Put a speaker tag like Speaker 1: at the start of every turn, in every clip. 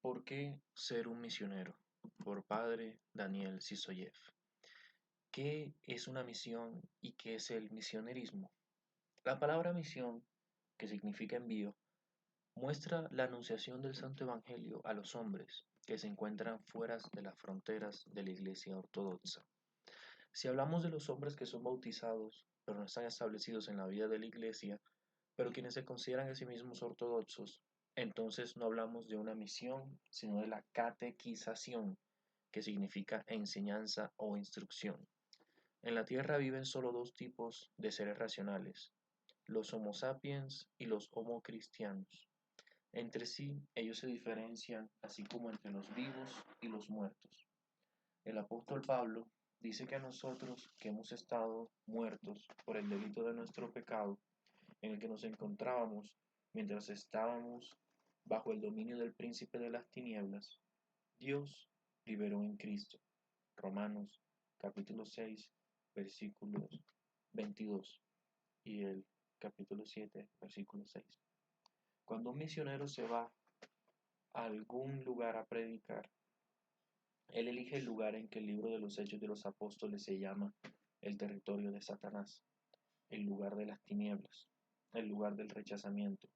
Speaker 1: ¿Por qué ser un misionero? Por Padre Daniel Sisoyev. ¿Qué es una misión y qué es el misionerismo? La palabra misión, que significa envío, muestra la anunciación del Santo Evangelio a los hombres que se encuentran fuera de las fronteras de la Iglesia Ortodoxa. Si hablamos de los hombres que son bautizados, pero no están establecidos en la vida de la Iglesia, pero quienes se consideran a sí mismos ortodoxos, entonces no hablamos de una misión, sino de la catequización, que significa enseñanza o instrucción. En la Tierra viven solo dos tipos de seres racionales, los Homo sapiens y los Homo cristianos. Entre sí, ellos se diferencian, así como entre los vivos y los muertos. El apóstol Pablo dice que a nosotros que hemos estado muertos por el delito de nuestro pecado, en el que nos encontrábamos mientras estábamos bajo el dominio del príncipe de las tinieblas, Dios liberó en Cristo. Romanos capítulo 6 versículos 22 y el capítulo 7 versículo 6. Cuando un misionero se va a algún lugar a predicar, él elige el lugar en que el libro de los Hechos de los Apóstoles se llama el territorio de Satanás, el lugar de las tinieblas, el lugar del rechazamiento,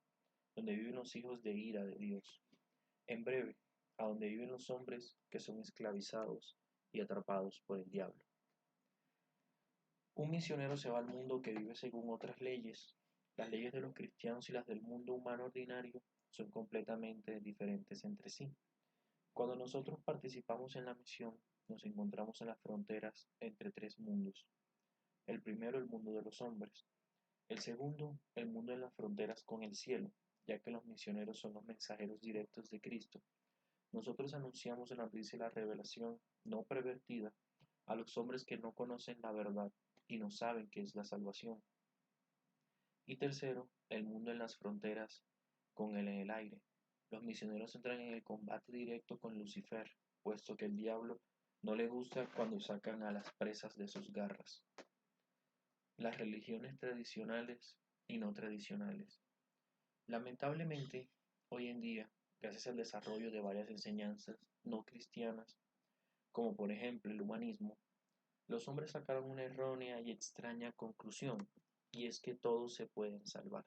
Speaker 1: donde viven los hijos de ira de Dios. En breve, a donde viven los hombres que son esclavizados y atrapados por el diablo. Un misionero se va al mundo que vive según otras leyes. Las leyes de los cristianos y las del mundo humano ordinario son completamente diferentes entre sí. Cuando nosotros participamos en la misión, nos encontramos en las fronteras entre tres mundos. El primero, el mundo de los hombres. El segundo, el mundo en las fronteras con el cielo, ya que los misioneros son los mensajeros directos de Cristo. Nosotros anunciamos la noticia de la revelación no pervertida a los hombres que no conocen la verdad y no saben qué es la salvación. Y tercero, el mundo en las fronteras con él en el aire. Los misioneros entran en el combate directo con Lucifer, puesto que el diablo no le gusta cuando sacan a las presas de sus garras. Las religiones tradicionales y no tradicionales. Lamentablemente, hoy en día, gracias al desarrollo de varias enseñanzas no cristianas, como por ejemplo el humanismo, los hombres sacaron una errónea y extraña conclusión, y es que todos se pueden salvar.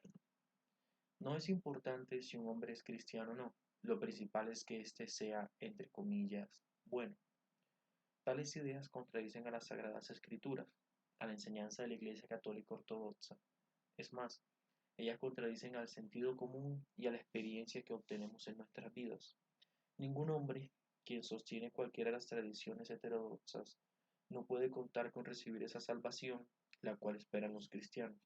Speaker 1: No es importante si un hombre es cristiano o no, lo principal es que éste sea, entre comillas, bueno. Tales ideas contradicen a las Sagradas Escrituras, a la enseñanza de la Iglesia Católica Ortodoxa. Es más, ellas contradicen al sentido común y a la experiencia que obtenemos en nuestras vidas. Ningún hombre, quien sostiene cualquiera de las tradiciones heterodoxas, no puede contar con recibir esa salvación, la cual esperan los cristianos.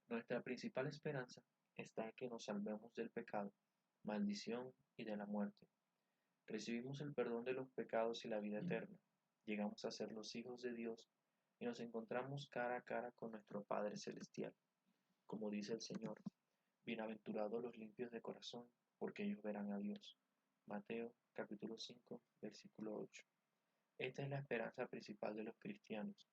Speaker 1: Nuestra principal esperanza está en que nos salvemos del pecado, maldición y de la muerte. Recibimos el perdón de los pecados y la vida eterna. Llegamos a ser los hijos de Dios y nos encontramos cara a cara con nuestro Padre Celestial. Como dice el Señor, bienaventurados los limpios de corazón, porque ellos verán a Dios. Mateo capítulo 5, versículo 8. Esta es la esperanza principal de los cristianos,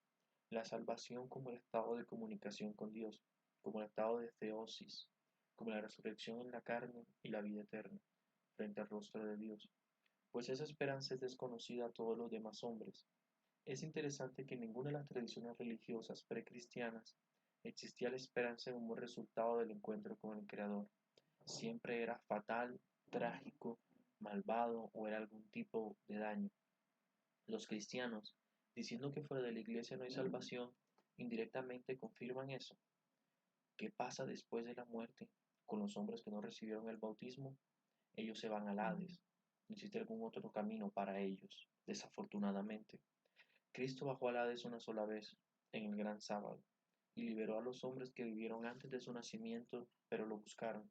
Speaker 1: la salvación como el estado de comunicación con Dios, como el estado de teosis, como la resurrección en la carne y la vida eterna, frente al rostro de Dios, pues esa esperanza es desconocida a todos los demás hombres. Es interesante que en ninguna de las tradiciones religiosas precristianas existía la esperanza como resultado del encuentro con el Creador. Siempre era fatal, trágico, malvado o era algún tipo de daño. Los cristianos, diciendo que fuera de la iglesia no hay salvación, indirectamente confirman eso. ¿Qué pasa después de la muerte con los hombres que no recibieron el bautismo? Ellos se van al Hades. No existe algún otro camino para ellos, desafortunadamente. Cristo bajó al Hades una sola vez, en el gran sábado, y liberó a los hombres que vivieron antes de su nacimiento, pero lo buscaron.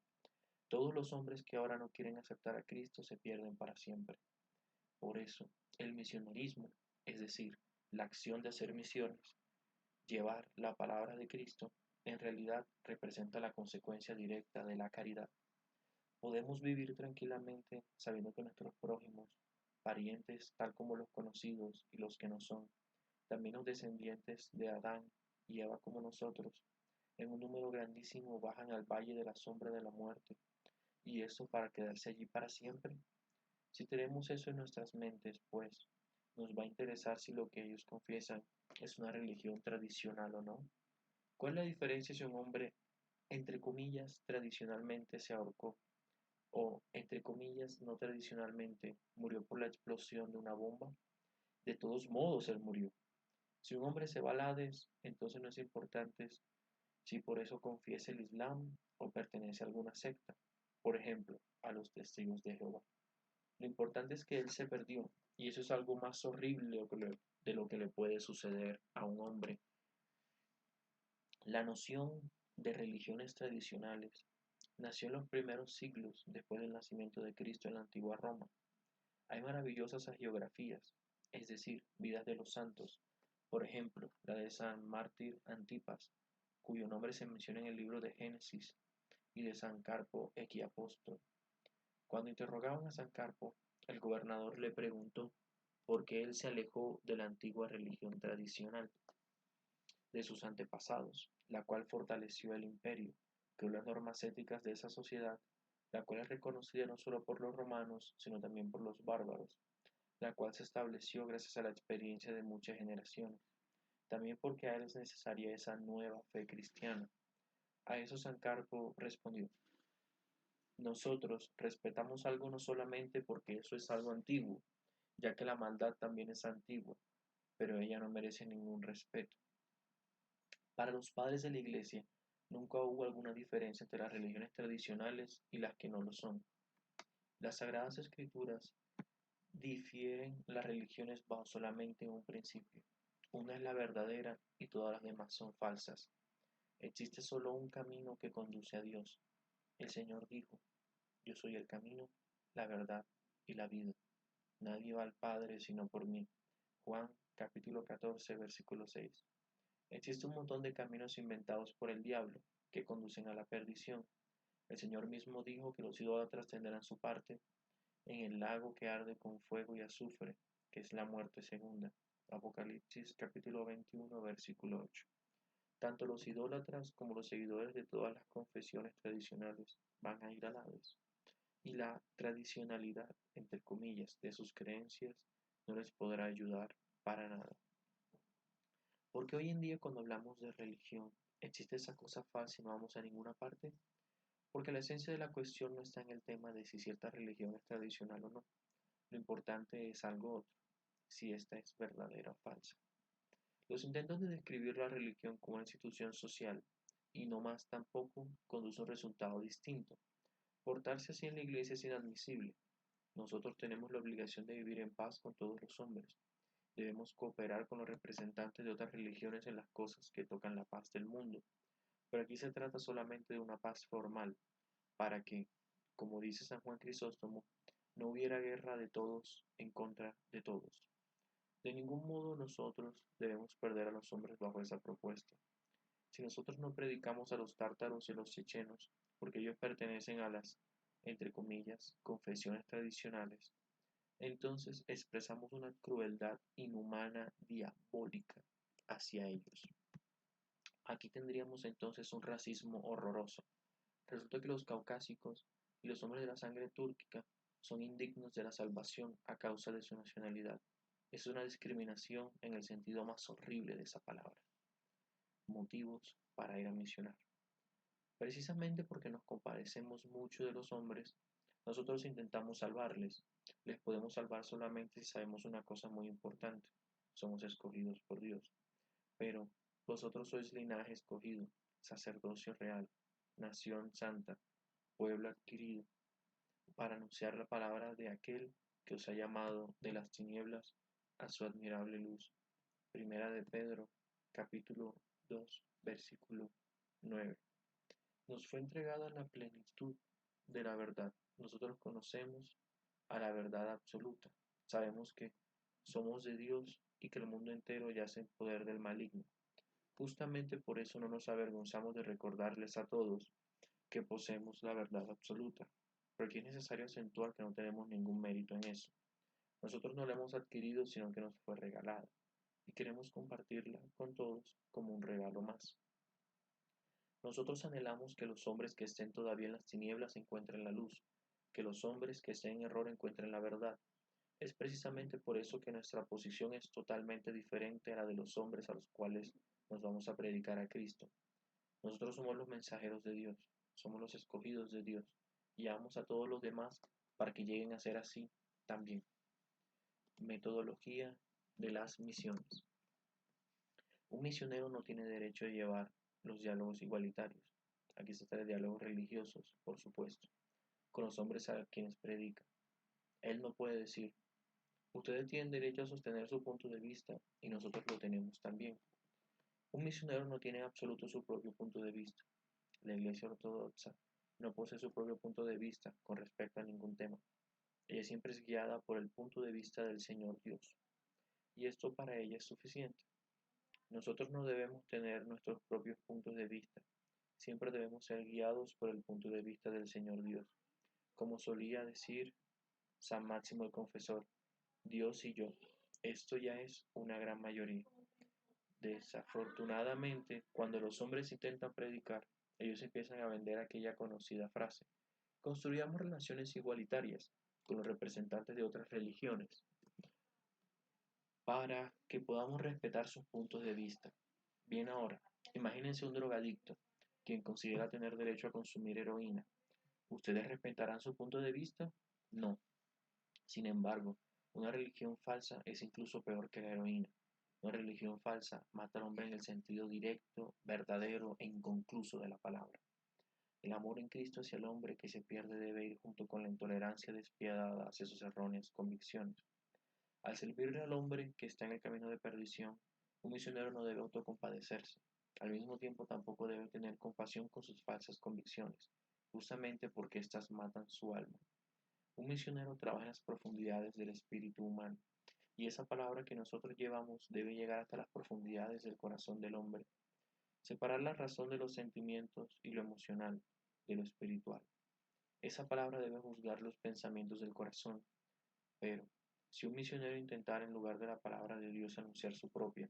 Speaker 1: Todos los hombres que ahora no quieren aceptar a Cristo se pierden para siempre. Por eso, el misionerismo, es decir, la acción de hacer misiones, llevar la palabra de Cristo, en realidad representa la consecuencia directa de la caridad. Podemos vivir tranquilamente sabiendo que nuestros prójimos, parientes tal como los conocidos y los que no son, también los descendientes de Adán y Eva como nosotros, en un número grandísimo bajan al valle de la sombra de la muerte, y eso para quedarse allí para siempre. Si tenemos eso en nuestras mentes, pues nos va a interesar si lo que ellos confiesan es una religión tradicional o no. ¿Cuál es la diferencia si un hombre, entre comillas, tradicionalmente se ahorcó o, entre comillas, no tradicionalmente murió por la explosión de una bomba? De todos modos, él murió. Si un hombre se va al Hades, entonces no es importante si por eso confiesa el Islam o pertenece a alguna secta, por ejemplo, a los testigos de Jehová. Lo importante es que él se perdió, y eso es algo más horrible de lo que le puede suceder a un hombre. La noción de religiones tradicionales nació en los primeros siglos después del nacimiento de Cristo en la antigua Roma. Hay maravillosas hagiografías, es decir, vidas de los santos, por ejemplo, la de San Mártir Antipas, cuyo nombre se menciona en el libro de Génesis, y de San Carpo Equiapóstol. Cuando interrogaban a San Carpo, el gobernador le preguntó por qué él se alejó de la antigua religión tradicional de sus antepasados, la cual fortaleció el imperio, creó las normas éticas de esa sociedad, la cual es reconocida no solo por los romanos, sino también por los bárbaros, la cual se estableció gracias a la experiencia de muchas generaciones, también porque a él es necesaria esa nueva fe cristiana. A eso San Carpo respondió: nosotros respetamos algo no solamente porque eso es algo antiguo, ya que la maldad también es antigua, pero ella no merece ningún respeto. Para los padres de la Iglesia, nunca hubo alguna diferencia entre las religiones tradicionales y las que no lo son. Las Sagradas Escrituras difieren las religiones bajo solamente un principio. Una es la verdadera y todas las demás son falsas. Existe solo un camino que conduce a Dios. El Señor dijo: yo soy el camino, la verdad y la vida. Nadie va al Padre sino por mí. Juan capítulo 14, versículo 6. Existe un montón de caminos inventados por el diablo que conducen a la perdición. El Señor mismo dijo que los idólatras tendrán su parte en el lago que arde con fuego y azufre, que es la muerte segunda. Apocalipsis capítulo 21, versículo 8. Tanto los idólatras como los seguidores de todas las confesiones tradicionales van a ir al Hades, y la tradicionalidad, entre comillas, de sus creencias no les podrá ayudar para nada. Porque hoy en día cuando hablamos de religión, ¿existe esa cosa falsa y no vamos a ninguna parte? Porque la esencia de la cuestión no está en el tema de si cierta religión es tradicional o no. Lo importante es algo otro, si esta es verdadera o falsa. Los intentos de describir la religión como una institución social, y no más tampoco, conducen a un resultado distinto. Portarse así en la iglesia es inadmisible. Nosotros tenemos la obligación de vivir en paz con todos los hombres. Debemos cooperar con los representantes de otras religiones en las cosas que tocan la paz del mundo. Pero aquí se trata solamente de una paz formal, para que, como dice San Juan Crisóstomo, no hubiera guerra de todos en contra de todos. De ningún modo nosotros debemos perder a los hombres bajo esa propuesta. Si nosotros no predicamos a los tártaros y a los chechenos, porque ellos pertenecen a las, entre comillas, confesiones tradicionales, entonces expresamos una crueldad inhumana, diabólica hacia ellos. Aquí tendríamos entonces un racismo horroroso. Resulta que los caucásicos y los hombres de la sangre túrquica son indignos de la salvación a causa de su nacionalidad. Es una discriminación en el sentido más horrible de esa palabra. Motivos para ir a misionar. Precisamente porque nos compadecemos mucho de los hombres, nosotros intentamos salvarles. Les podemos salvar solamente si sabemos una cosa muy importante: somos escogidos por Dios. Pero vosotros sois linaje escogido, sacerdocio real, nación santa, pueblo adquirido, para anunciar la palabra de aquel que os ha llamado de las tinieblas a su admirable luz. Primera de Pedro, capítulo 2, versículo 9. Nos fue entregada la plenitud de la verdad. Nosotros conocemos a la verdad absoluta. Sabemos que somos de Dios y que el mundo entero yace en poder del maligno. Justamente por eso no nos avergonzamos de recordarles a todos que poseemos la verdad absoluta. Pero aquí es necesario acentuar que no tenemos ningún mérito en eso. Nosotros no la hemos adquirido, sino que nos fue regalada, y queremos compartirla con todos como un regalo más. Nosotros anhelamos que los hombres que estén todavía en las tinieblas encuentren la luz, que los hombres que estén en error encuentren la verdad. Es precisamente por eso que nuestra posición es totalmente diferente a la de los hombres a los cuales nos vamos a predicar a Cristo. Nosotros somos los mensajeros de Dios, somos los escogidos de Dios, y amamos a todos los demás para que lleguen a ser así también. Metodología de las misiones. Un misionero no tiene derecho a llevar los diálogos igualitarios. Aquí se trata de diálogos religiosos, por supuesto, con los hombres a quienes predica. Él no puede decir, ustedes tienen derecho a sostener su punto de vista y nosotros lo tenemos también. Un misionero no tiene en absoluto su propio punto de vista. La Iglesia Ortodoxa no posee su propio punto de vista con respecto a ningún tema. Ella siempre es guiada por el punto de vista del Señor Dios. Y esto para ella es suficiente. Nosotros no debemos tener nuestros propios puntos de vista. Siempre debemos ser guiados por el punto de vista del Señor Dios. Como solía decir San Máximo el Confesor, Dios y yo. Esto ya es una gran mayoría. Desafortunadamente, cuando los hombres intentan predicar, ellos empiezan a vender aquella conocida frase. Construyamos relaciones igualitarias con los representantes de otras religiones para que podamos respetar sus puntos de vista. Bien ahora, imagínense un drogadicto, quien considera tener derecho a consumir heroína. ¿Ustedes respetarán su punto de vista? No. Sin embargo, una religión falsa es incluso peor que la heroína. Una religión falsa mata al hombre en el sentido directo, verdadero e inconcluso de la palabra. El amor en Cristo hacia el hombre que se pierde debe ir junto con la intolerancia despiadada hacia sus erróneas convicciones. Al servirle al hombre que está en el camino de perdición, un misionero no debe autocompadecerse. Al mismo tiempo tampoco debe tener compasión con sus falsas convicciones, justamente porque éstas matan su alma. Un misionero trabaja en las profundidades del espíritu humano, y esa palabra que nosotros llevamos debe llegar hasta las profundidades del corazón del hombre. Separar la razón de los sentimientos y lo emocional de lo espiritual. Esa palabra debe juzgar los pensamientos del corazón, pero si un misionero intentara en lugar de la palabra de Dios anunciar su propia,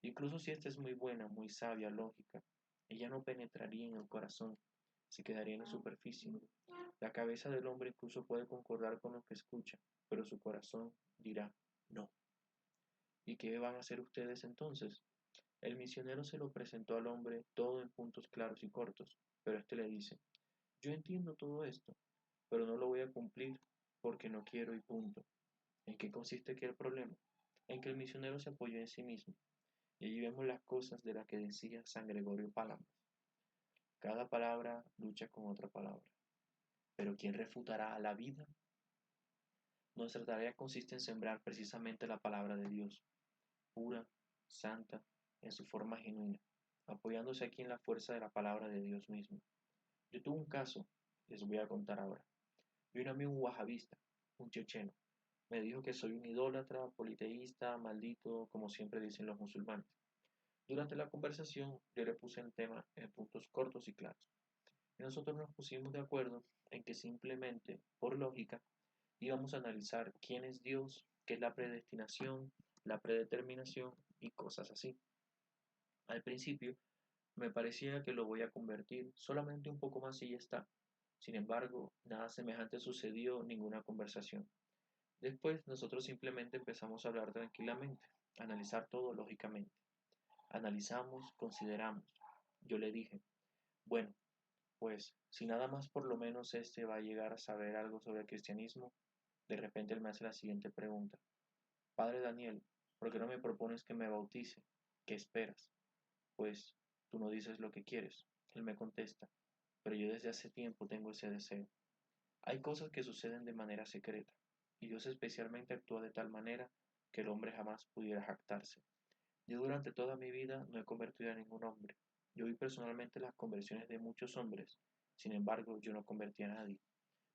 Speaker 1: incluso si esta es muy buena, muy sabia, lógica, ella no penetraría en el corazón, se quedaría en la superficie. La cabeza del hombre incluso puede concordar con lo que escucha, pero su corazón dirá no. ¿Y qué van a hacer ustedes entonces? El misionero se lo presentó al hombre todo en puntos claros y cortos, pero éste le dice, yo entiendo todo esto, pero no lo voy a cumplir porque no quiero y punto. ¿En qué consiste aquí el problema? En que el misionero se apoyó en sí mismo. Y allí vemos las cosas de las que decía San Gregorio Palamas. Cada palabra lucha con otra palabra. Pero ¿quién refutará a la vida? Nuestra tarea consiste en sembrar precisamente la palabra de Dios, pura, santa, en su forma genuina, apoyándose aquí en la fuerza de la palabra de Dios mismo. Yo tuve un caso, les voy a contar ahora. Vi un amigo wahabista, un checheno. Me dijo que soy un idólatra, politeísta, maldito, como siempre dicen los musulmanes. Durante la conversación yo le puse el tema en puntos cortos y claros. Y nosotros nos pusimos de acuerdo en que simplemente, por lógica, íbamos a analizar quién es Dios, qué es la predestinación, la predeterminación y cosas así. Al principio me parecía que lo voy a convertir solamente un poco más y ya está. Sin embargo, nada semejante sucedió, ninguna conversación. Después nosotros simplemente empezamos a hablar tranquilamente, a analizar todo lógicamente. Analizamos, consideramos. Yo le dije, bueno, pues si nada más por lo menos este va a llegar a saber algo sobre el cristianismo, de repente él me hace la siguiente pregunta. Padre Daniel, ¿por qué no me propones que me bautice? ¿Qué esperas? Pues tú no dices lo que quieres. Él me contesta, pero yo desde hace tiempo tengo ese deseo. Hay cosas que suceden de manera secreta, y Dios especialmente actúa de tal manera que el hombre jamás pudiera jactarse. Yo durante toda mi vida no he convertido a ningún hombre. Yo vi personalmente las conversiones de muchos hombres, sin embargo yo no convertí a nadie.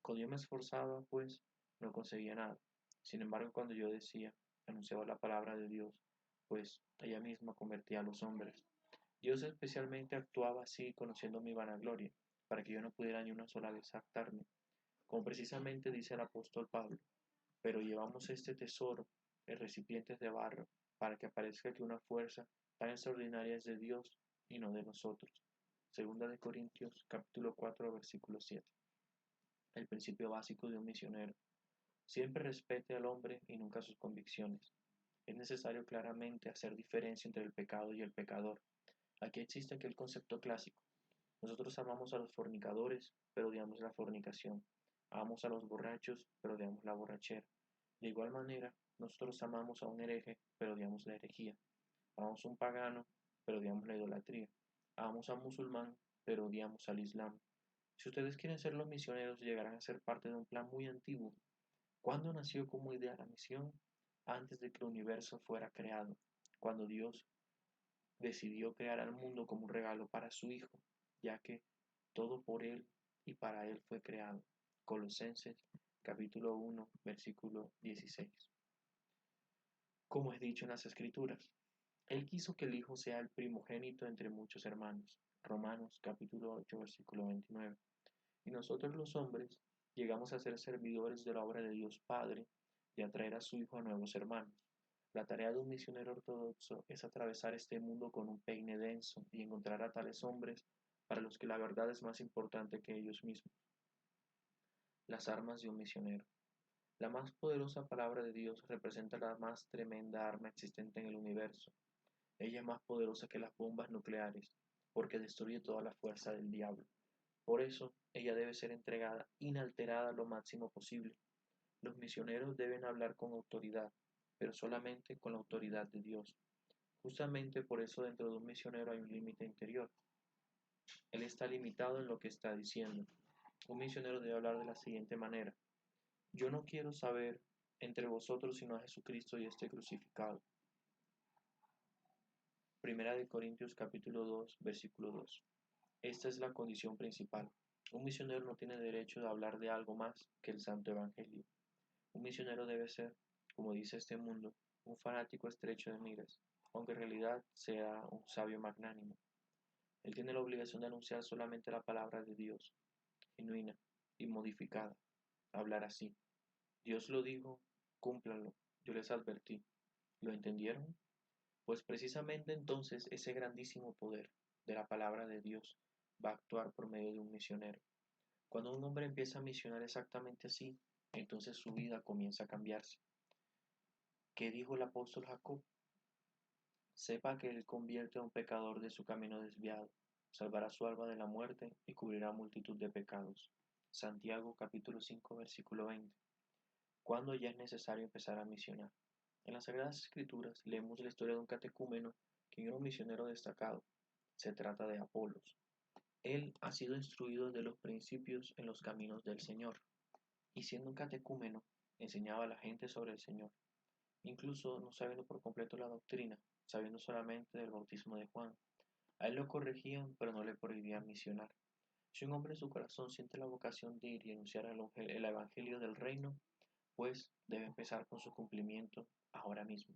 Speaker 1: Cuando yo me esforzaba, pues, no conseguía nada. Sin embargo, cuando yo decía, anunciaba la palabra de Dios, pues ella misma convertía a los hombres. Dios especialmente actuaba así, conociendo mi vanagloria, para que yo no pudiera ni una sola vez jactarme, como precisamente dice el apóstol Pablo. Pero llevamos este tesoro en recipientes de barro, para que parezca que una fuerza tan extraordinaria es de Dios y no de nosotros. Segunda de Corintios, capítulo 4, versículo 7. el principio básico de un misionero. Siempre respete al hombre y nunca sus convicciones. Es necesario claramente hacer diferencia entre el pecado y el pecador. Aquí existe aquel concepto clásico. Nosotros amamos a los fornicadores, pero odiamos la fornicación. Amamos a los borrachos, pero odiamos la borrachera. De igual manera, nosotros amamos a un hereje, pero odiamos la herejía. Amamos a un pagano, pero odiamos la idolatría. Amamos a un musulmán, pero odiamos al islam. Si ustedes quieren ser los misioneros, llegarán a ser parte de un plan muy antiguo. ¿Cuándo nació como idea la misión? Antes de que el universo fuera creado, cuando Dios decidió crear al mundo como un regalo para su Hijo, ya que todo por Él y para Él fue creado. Colosenses capítulo 1, versículo 16. Como es dicho en las Escrituras, Él quiso que el Hijo sea el primogénito entre muchos hermanos. Romanos capítulo 8, versículo 29. Y nosotros los hombres llegamos a ser servidores de la obra de Dios Padre y a traer a su Hijo a nuevos hermanos. La tarea de un misionero ortodoxo es atravesar este mundo con un peine denso y encontrar a tales hombres para los que la verdad es más importante que ellos mismos. Las armas de un misionero. La más poderosa palabra de Dios representa la más tremenda arma existente en el universo. Ella es más poderosa que las bombas nucleares, porque destruye toda la fuerza del diablo. Por eso, ella debe ser entregada inalterada lo máximo posible. Los misioneros deben hablar con autoridad, pero solamente con la autoridad de Dios. Justamente por eso dentro de un misionero hay un límite interior. Él está limitado en lo que está diciendo. Un misionero debe hablar de la siguiente manera. Yo no quiero saber entre vosotros sino a Jesucristo y este crucificado. Primera de Corintios capítulo 2, versículo 2. Esta es la condición principal. Un misionero no tiene derecho de hablar de algo más que el Santo Evangelio. Un misionero debe ser, como dice este mundo, un fanático estrecho de miras, aunque en realidad sea un sabio magnánimo. Él tiene la obligación de anunciar solamente la palabra de Dios, genuina y modificada. Hablar así. Dios lo dijo, cúmplanlo. Yo les advertí. ¿Lo entendieron? Pues precisamente entonces ese grandísimo poder de la palabra de Dios va a actuar por medio de un misionero. Cuando un hombre empieza a misionar exactamente así, entonces su vida comienza a cambiarse. ¿Qué dijo el apóstol Jacob? Sepa que él convierte a un pecador de su camino desviado, salvará su alma de la muerte y cubrirá multitud de pecados. Santiago capítulo 5 versículo 20. ¿Cuándo ya es necesario empezar a misionar? En las Sagradas Escrituras leemos la historia de un catecúmeno que era un misionero destacado. Se trata de Apolos. Él ha sido instruido desde los principios en los caminos del Señor, y siendo un catecúmeno, enseñaba a la gente sobre el Señor, incluso no sabiendo por completo la doctrina, sabiendo solamente del bautismo de Juan. A él lo corregían, pero no le prohibían misionar. Si un hombre en su corazón siente la vocación de ir y anunciar el evangelio del reino, pues debe empezar con su cumplimiento ahora mismo.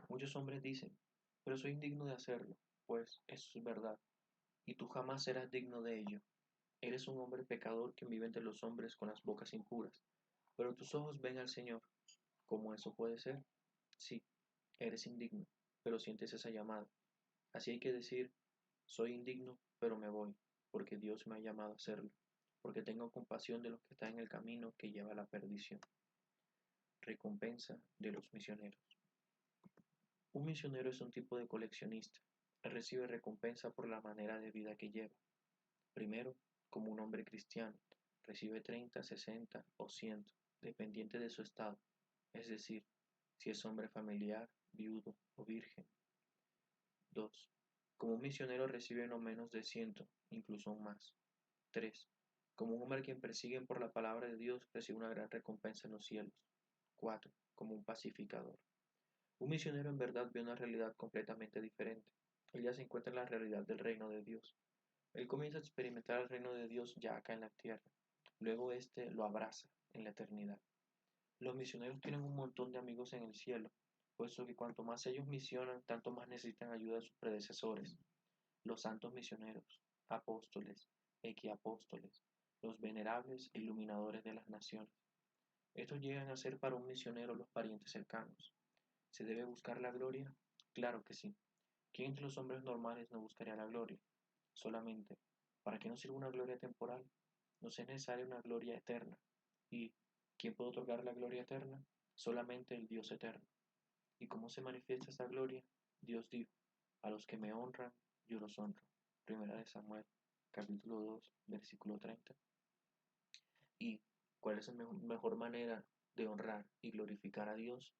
Speaker 1: Muchos hombres dicen, pero soy indigno de hacerlo, pues eso es verdad, y tú jamás serás digno de ello. Eres un hombre pecador que vive entre los hombres con las bocas impuras, pero tus ojos ven al Señor. ¿Cómo eso puede ser? Sí, eres indigno, pero sientes esa llamada. Así hay que decir, soy indigno, pero me voy, porque Dios me ha llamado a hacerlo, porque tengo compasión de los que están en el camino que lleva a la perdición. Recompensa de los misioneros. Un misionero es un tipo de coleccionista. Él recibe recompensa por la manera de vida que lleva. Primero, como un hombre cristiano, recibe 30, 60 o 100, dependiente de su estado, es decir, si es hombre familiar, viudo o virgen. 2. Como un misionero recibe no menos de 100, incluso aún más. 3. Como un hombre a quien persiguen por la palabra de Dios, recibe una gran recompensa en los cielos. 4. Como un pacificador. Un misionero en verdad ve una realidad completamente diferente. Él ya se encuentra en la realidad del reino de Dios. Él comienza a experimentar el reino de Dios ya acá en la tierra. Luego éste lo abraza en la eternidad. Los misioneros tienen un montón de amigos en el cielo, puesto que cuanto más ellos misionan, tanto más necesitan ayuda de sus predecesores, los santos misioneros, apóstoles, equiapóstoles, los venerables e iluminadores de las naciones. Estos llegan a ser para un misionero los parientes cercanos. ¿Se debe buscar la gloria? Claro que sí. ¿Quién entre los hombres normales no buscaría la gloria? Solamente, ¿para qué nos sirve una gloria temporal? Nos es necesaria una gloria eterna. ¿Y quién puede otorgar la gloria eterna? Solamente el Dios eterno. ¿Y cómo se manifiesta esa gloria? Dios dijo, a los que me honran, yo los honro. Primera de Samuel, capítulo 2, versículo 30. ¿Y cuál es la mejor manera de honrar y glorificar a Dios?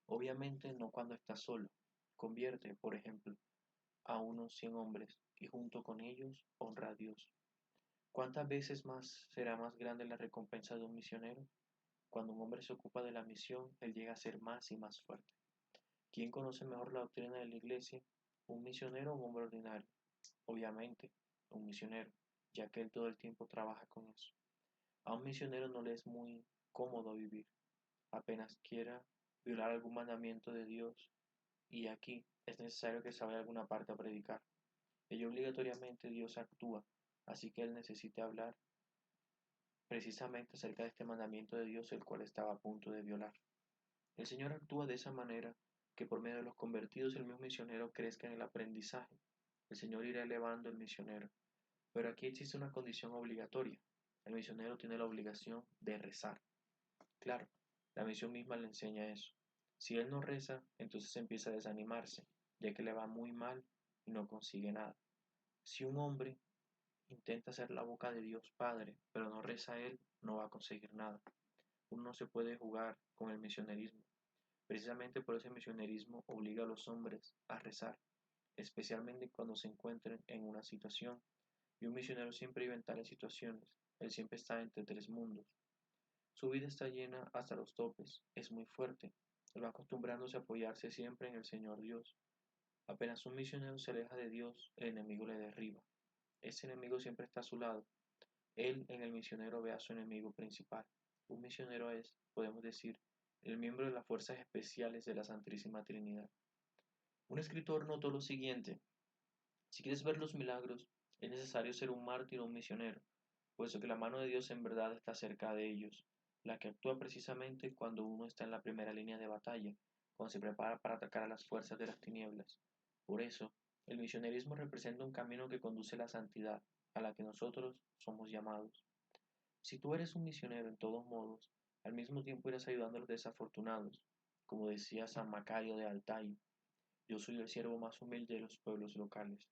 Speaker 1: Obviamente no cuando estás solo. Convierte, por ejemplo, a unos 100 hombres y junto con ellos honra a Dios. ¿Cuántas veces más será más grande la recompensa de un misionero? Cuando un hombre se ocupa de la misión, él llega a ser más y más fuerte. ¿Quién conoce mejor la doctrina de la iglesia? ¿Un misionero o un hombre ordinario? Obviamente, un misionero, ya que él todo el tiempo trabaja con eso. A un misionero no le es muy cómodo vivir, apenas quiera violar algún mandamiento de Dios, y aquí es necesario que se vaya a alguna parte a predicar. Ello obligatoriamente Dios actúa, así que él necesita hablar precisamente acerca de este mandamiento de Dios, el cual estaba a punto de violar. El Señor actúa de esa manera que por medio de los convertidos el mismo misionero crezca en el aprendizaje. El Señor irá elevando al misionero. Pero aquí existe una condición obligatoria. El misionero tiene la obligación de rezar. Claro, la misión misma le enseña eso. Si él no reza, entonces empieza a desanimarse, ya que le va muy mal y no consigue nada. Si un hombre intenta ser la boca de Dios Padre, pero no reza a él, no va a conseguir nada. Uno no se puede jugar con el misionerismo. Precisamente por ese misionerismo obliga a los hombres a rezar, especialmente cuando se encuentren en una situación. Y un misionero siempre vive en tales situaciones. Él siempre está entre tres mundos. Su vida está llena hasta los topes. Es muy fuerte. Él va acostumbrándose a apoyarse siempre en el Señor Dios. Apenas un misionero se aleja de Dios, el enemigo le derriba. Ese enemigo siempre está a su lado. Él en el misionero ve a su enemigo principal. Un misionero es, podemos decir, el miembro de las fuerzas especiales de la Santísima Trinidad. Un escritor notó lo siguiente: si quieres ver los milagros, es necesario ser un mártir o un misionero, puesto que la mano de Dios en verdad está cerca de ellos, la que actúa precisamente cuando uno está en la primera línea de batalla, cuando se prepara para atacar a las fuerzas de las tinieblas. Por eso, el misionerismo representa un camino que conduce a la santidad, a la que nosotros somos llamados. Si tú eres un misionero en todos modos, al mismo tiempo irás ayudando a los desafortunados, como decía San Macario de Altair, yo soy el siervo más humilde de los pueblos locales.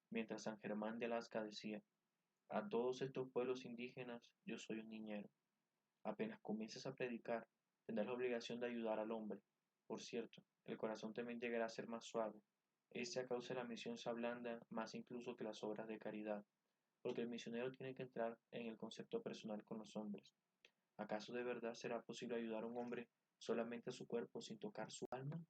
Speaker 1: Mientras San Germán de Alaska decía, a todos estos pueblos indígenas yo soy un niñero. Apenas comiences a predicar, tendrás la obligación de ayudar al hombre. Por cierto, el corazón también llegará a ser más suave. Este a causa de la misión se ablanda más incluso que las obras de caridad, porque el misionero tiene que entrar en el concepto personal con los hombres. ¿Acaso de verdad será posible ayudar a un hombre solamente a su cuerpo sin tocar su alma?